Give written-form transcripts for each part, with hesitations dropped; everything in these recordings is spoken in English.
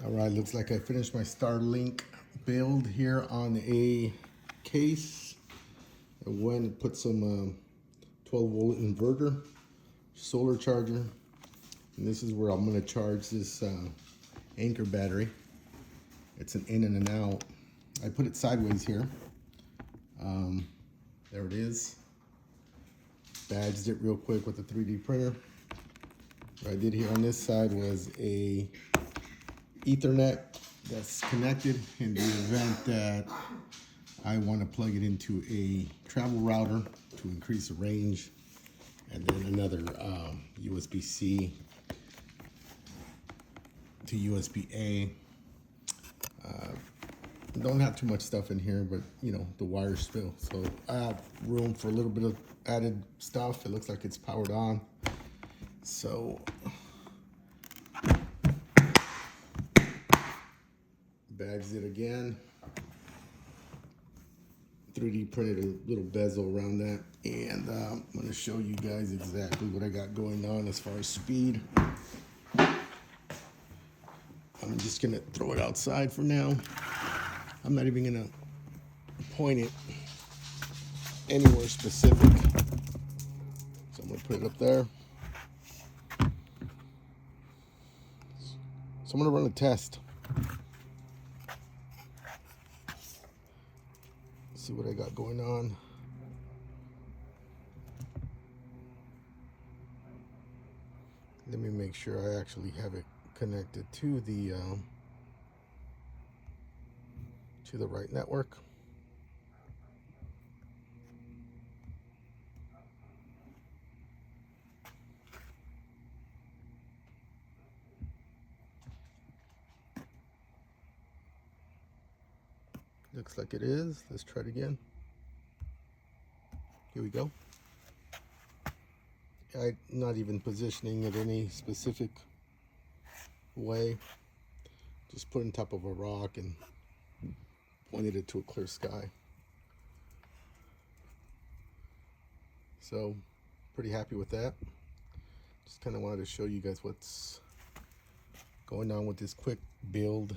All right, looks like I finished my Starlink build here on a case. I went and put some 12-volt inverter, solar charger, and this is where I'm going to charge this Anker battery. It's an in and an out. I put it sideways here. There it is. Badged it real quick with a 3D printer. What I did here on this side was a Ethernet that's connected in the event that I want to plug it into a travel router to increase the range, and then another USB-C to USB-A. Don't have too much stuff in here, but you know, the wires fill, so I have room for a little bit of added stuff. It looks like it's powered on, so bags it again, 3D printed a little bezel around that, and I'm going to show you guys exactly what I got going on as far as speed. I'm just going to throw it outside for now. I'm not even going to point it anywhere specific, so I'm going to put it up there. So I'm going to run a test. See what I got going on. Let me make sure I actually have it connected to the right network. Looks like it is. Let's try it again. Here we go. I'm not even positioning it any specific way. Just put it on top of a rock and pointed it to a clear sky. So, pretty happy with that. Just kind of wanted to show you guys what's going on with this quick build.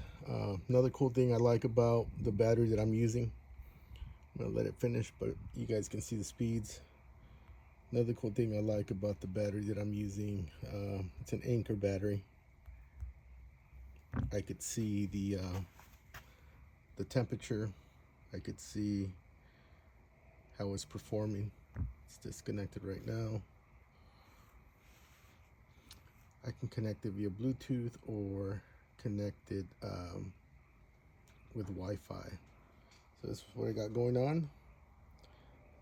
Another cool thing I like about the battery that I'm using, I'm gonna let it finish, but you guys can see the speeds. Another cool thing I like about the battery that I'm using, it's an Anker battery. I could see the temperature. I could see how it's performing. It's disconnected right now. I can connect it via Bluetooth or connect it with Wi-Fi. So this is what I got going on.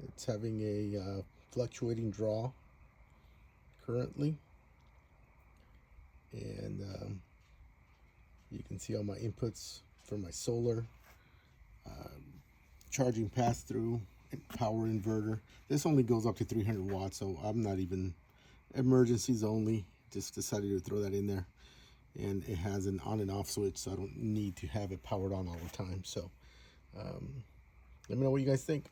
It's having a fluctuating draw currently, and you can see all my inputs for my solar, charging pass-through, power inverter. This only goes up to 300 watts, so I'm not even emergencies only. Just decided to throw that in there, and it has an on and off switch, so I don't need to have it powered on all the time. So let me know what you guys think.